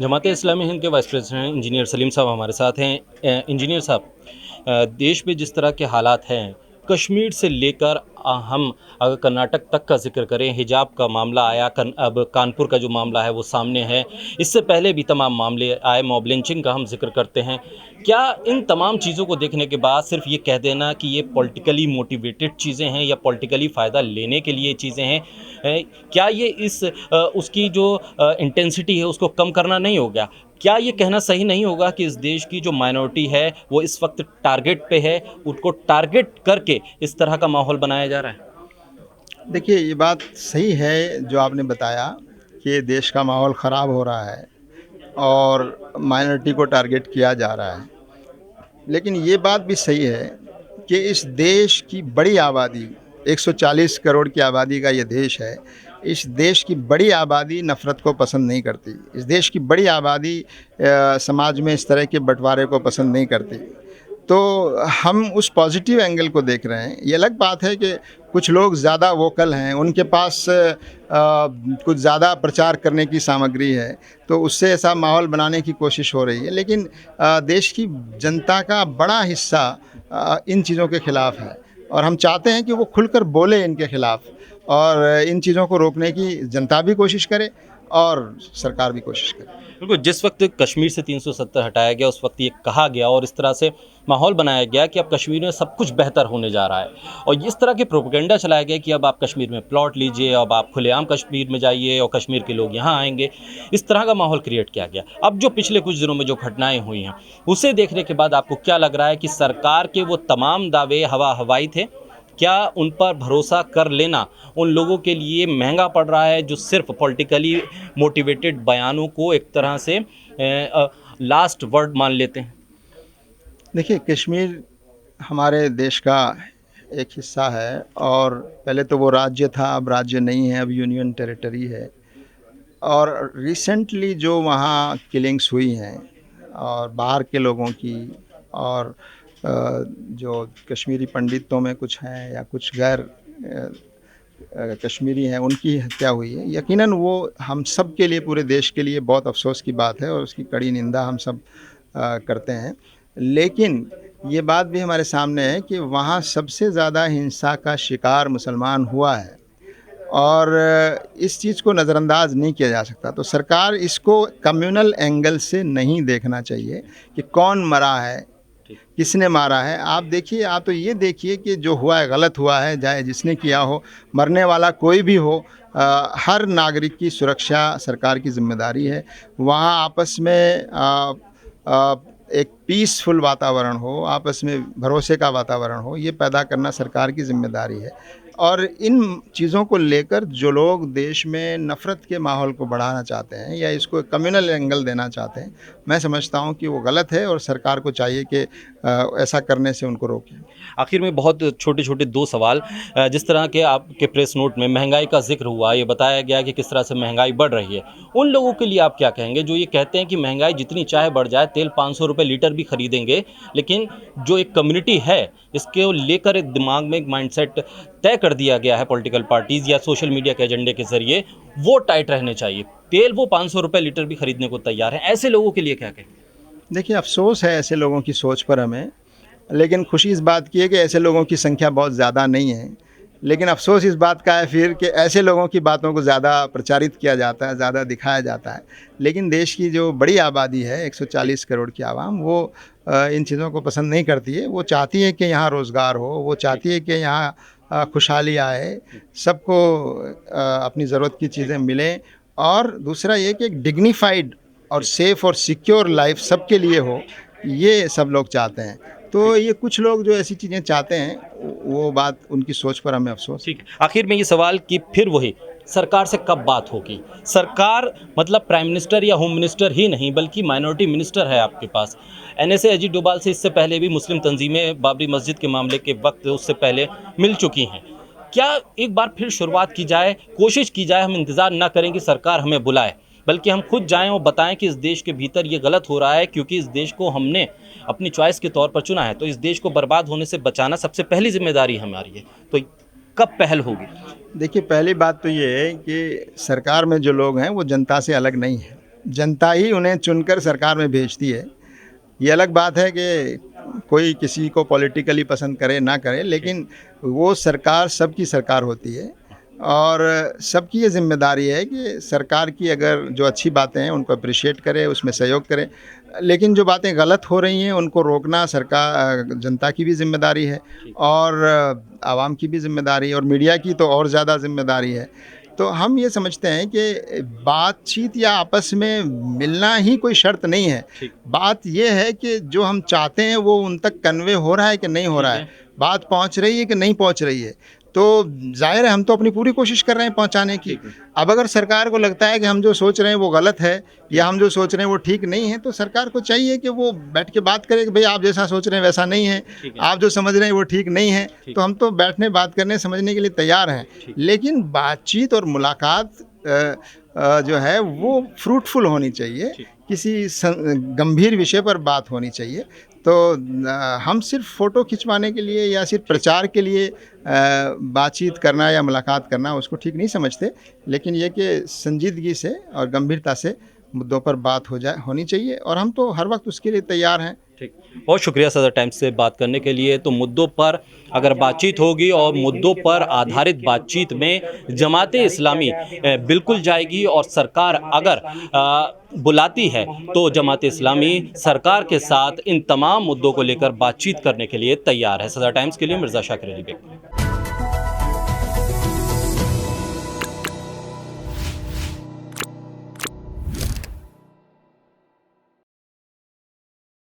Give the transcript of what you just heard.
जमात इस्लामी हिंद के vice president engineer Salim साहब हमारे साथ हैं। इंजीनियर साहब, देश में जिस तरह के हालात हैं, कश्मीर से लेकर हम अगर कर्नाटक तक का जिक्र करें, हिजाब का मामला आया, अब कानपुर का जो मामला है वो सामने है। इससे पहले भी तमाम मामले आए, मॉब लिंचिंग का हम जिक्र करते हैं। क्या इन तमाम चीज़ों को देखने के बाद सिर्फ ये कह देना कि ये पॉलिटिकली मोटिवेटेड चीज़ें हैं या पॉलिटिकली फ़ायदा लेने के लिए चीज़ें हैं, क्या ये उसकी जो इंटेंसिटी है उसको कम करना नहीं हो गया? क्या ये कहना सही नहीं होगा कि इस देश की जो माइनॉरिटी है वो इस वक्त टारगेट पे है, उनको टारगेट करके इस तरह का माहौल बनाया जा रहा है? देखिए, ये बात सही है जो आपने बताया कि देश का माहौल ख़राब हो रहा है और माइनॉरिटी को टारगेट किया जा रहा है। लेकिन ये बात भी सही है कि इस देश की बड़ी आबादी, 140 करोड़ की आबादी का ये देश है। इस देश की बड़ी आबादी नफ़रत को पसंद नहीं करती। इस देश की बड़ी आबादी समाज में इस तरह के बँटवारे को पसंद नहीं करती। तो हम उस पॉजिटिव एंगल को देख रहे हैं। ये अलग बात है कि कुछ लोग ज़्यादा वोकल हैं, उनके पास कुछ ज़्यादा प्रचार करने की सामग्री है, तो उससे ऐसा माहौल बनाने की कोशिश हो रही है। लेकिन देश की जनता का बड़ा हिस्सा इन चीज़ों के ख़िलाफ़ है और हम चाहते हैं कि वो खुलकर बोले इनके ख़िलाफ़, और इन चीज़ों को रोकने की जनता भी कोशिश करे और सरकार भी कोशिश करे। बिल्कुल, जिस वक्त कश्मीर से 370 हटाया गया उस वक्त ये कहा गया और इस तरह से माहौल बनाया गया कि अब कश्मीर में सब कुछ बेहतर होने जा रहा है, और इस तरह के प्रोपेगेंडा चलाया गया कि अब आप कश्मीर में प्लॉट लीजिए, अब आप खुलेआम कश्मीर में जाइए और कश्मीर के लोग यहाँ आएंगे। इस तरह का माहौल क्रिएट किया गया। अब जो पिछले कुछ दिनों में जो घटनाएं हुई हैं, उसे देखने के बाद आपको क्या लग रहा है कि सरकार के वो तमाम दावे हवा हवाई थे? क्या उन पर भरोसा कर लेना उन लोगों के लिए महंगा पड़ रहा है जो सिर्फ पॉलिटिकली मोटिवेटेड बयानों को एक तरह से लास्ट वर्ड मान लेते हैं? देखिए, कश्मीर हमारे देश का एक हिस्सा है और पहले तो वो राज्य था, अब राज्य नहीं है, अब यूनियन टेरिटरी है। और रिसेंटली जो वहाँ किलिंग्स हुई हैं और बाहर के लोगों की, और जो कश्मीरी पंडितों में कुछ हैं या कुछ गैर कश्मीरी हैं, उनकी हत्या हुई है, यकीनन वो हम सब के लिए, पूरे देश के लिए बहुत अफ़सोस की बात है और उसकी कड़ी निंदा हम सब करते हैं। लेकिन ये बात भी हमारे सामने है कि वहाँ सबसे ज़्यादा हिंसा का शिकार मुसलमान हुआ है और इस चीज़ को नज़रअंदाज नहीं किया जा सकता। तो सरकार इसको कम्युनल एंगल से नहीं देखना चाहिए कि कौन मरा है, किसने मारा है। आप देखिए, आप तो ये देखिए कि जो हुआ है गलत हुआ है, चाहे जिसने किया हो, मरने वाला कोई भी हो, हर नागरिक की सुरक्षा सरकार की जिम्मेदारी है। वहाँ आपस में एक पीसफुल वातावरण हो, आपस में भरोसे का वातावरण हो, ये पैदा करना सरकार की जिम्मेदारी है। और इन चीज़ों को लेकर जो लोग देश में नफ़रत के माहौल को बढ़ाना चाहते हैं या इसको कम्युनल एंगल देना चाहते हैं, मैं समझता हूँ कि वो गलत है और सरकार को चाहिए कि ऐसा करने से उनको रोकें। आखिर में बहुत छोटे-छोटे 2 सवाल। जिस तरह के आपके प्रेस नोट में महँगाई का ज़िक्र हुआ, ये बताया गया कि किस तरह से महँगाई बढ़ रही है। उन लोगों के लिए आप क्या कहेंगे जो ये कहते हैं कि महँगाई जितनी चाहे बढ़ जाए, तेल ₹500 लीटर भी खरीदेंगे, लेकिन जो एक कम्युनिटी है, इसको लेकर एक दिमाग में एक माइंडसेट तय कर दिया गया है पॉलिटिकल पार्टीज़ या सोशल मीडिया के एजेंडे के ज़रिए, वो टाइट रहने चाहिए। तेल वो ₹500 लीटर भी खरीदने को तैयार हैं। ऐसे लोगों के लिए क्या कहें? देखिए, अफ़सोस है ऐसे लोगों की सोच पर हमें, लेकिन खुशी इस बात की है कि ऐसे लोगों की संख्या बहुत ज़्यादा नहीं है। लेकिन अफ़सोस इस बात का है फिर कि ऐसे लोगों की बातों को ज़्यादा प्रचारित किया जाता है, ज़्यादा दिखाया जाता है। लेकिन देश की जो बड़ी आबादी है, 140 करोड़ की आवाम, वो इन चीज़ों को पसंद नहीं करती है। वो चाहती है कि यहाँ रोज़गार हो, वो चाहती है कि यहाँ खुशहाली आए, सबको अपनी ज़रूरत की चीज़ें मिलें, और दूसरा ये कि एक डिग्निफाइड और सेफ़ और सिक्योर लाइफ सबके लिए हो, ये सब लोग चाहते हैं। तो ये कुछ लोग जो ऐसी चीज़ें चाहते हैं, वो बात, उनकी सोच पर हमें अफ़सोस है। ठीक है। आखिर में ये सवाल कि फिर वही सरकार से कब बात होगी? सरकार मतलब प्राइम मिनिस्टर या होम मिनिस्टर ही नहीं बल्कि माइनॉरिटी मिनिस्टर है आपके पास। एनएसए अजीत डोभाल से इससे पहले भी मुस्लिम तंजीमें बाबरी मस्जिद के मामले के वक्त उससे पहले मिल चुकी हैं। क्या एक बार फिर शुरुआत की जाए, कोशिश की जाए, हम इंतज़ार ना करें कि सरकार हमें बुलाए, बल्कि हम खुद जाएँ और बताएँ कि इस देश के भीतर ये गलत हो रहा है, क्योंकि इस देश को हमने अपनी चॉइस के तौर पर चुना है, तो इस देश को बर्बाद होने से बचाना सबसे पहली ज़िम्मेदारी हमारी है। तो कब पहल होगी? देखिए, पहली बात तो ये है कि सरकार में जो लोग हैं वो जनता से अलग नहीं हैं। जनता ही उन्हें चुनकर सरकार में भेजती है। ये अलग बात है कि कोई किसी को पॉलिटिकली पसंद करे ना करे, लेकिन वो सरकार सबकी सरकार होती है और सबकी ये जिम्मेदारी है कि सरकार की अगर जो अच्छी बातें हैं उनको अप्रिशिएट करे, उसमें सहयोग करे, लेकिन जो बातें गलत हो रही हैं उनको रोकना सरकार जनता की भी जिम्मेदारी है और आवाम की भी जिम्मेदारी है और मीडिया की तो और ज़्यादा जिम्मेदारी है। तो हम ये समझते हैं कि बातचीत या आपस में मिलना ही कोई शर्त नहीं है। ठीक। बात ये है कि जो हम चाहते हैं वो उन तक कन्वे हो रहा है कि नहीं हो रहा है, बात पहुंच रही है कि नहीं पहुंच रही है। तो जाहिर है हम तो अपनी पूरी कोशिश कर रहे हैं पहुंचाने की। अब अगर सरकार को लगता है कि हम जो सोच रहे हैं वो गलत है या हम जो सोच रहे हैं वो ठीक नहीं है, तो सरकार को चाहिए कि वो बैठ के बात करे कि भाई आप जैसा सोच रहे हैं वैसा नहीं है, आप जो समझ रहे हैं वो ठीक नहीं है। तो हम तो बैठने बात करने समझने के लिए तैयार हैं, लेकिन बातचीत और मुलाकात जो है वो फ्रूटफुल होनी चाहिए, किसी गंभीर विषय पर बात होनी चाहिए। तो हम सिर्फ फ़ोटो खिंचवाने के लिए या सिर्फ प्रचार के लिए बातचीत करना या मुलाकात करना उसको ठीक नहीं समझते, लेकिन ये कि संजीदगी से और गंभीरता से मुद्दों पर बात होनी चाहिए और हम तो हर वक्त उसके लिए तैयार हैं। ठीक, बहुत शुक्रिया सदर टाइम्स से बात करने के लिए। तो मुद्दों पर अगर बातचीत होगी और मुद्दों पर आधारित बातचीत में जमाते इस्लामी बिल्कुल जाएगी और सरकार अगर बुलाती है तो जमाते इस्लामी सरकार के साथ इन तमाम मुद्दों को लेकर बातचीत करने के लिए तैयार है। सदर टाइम्स के लिए मिर्ज़ा शाकिर अली बेग।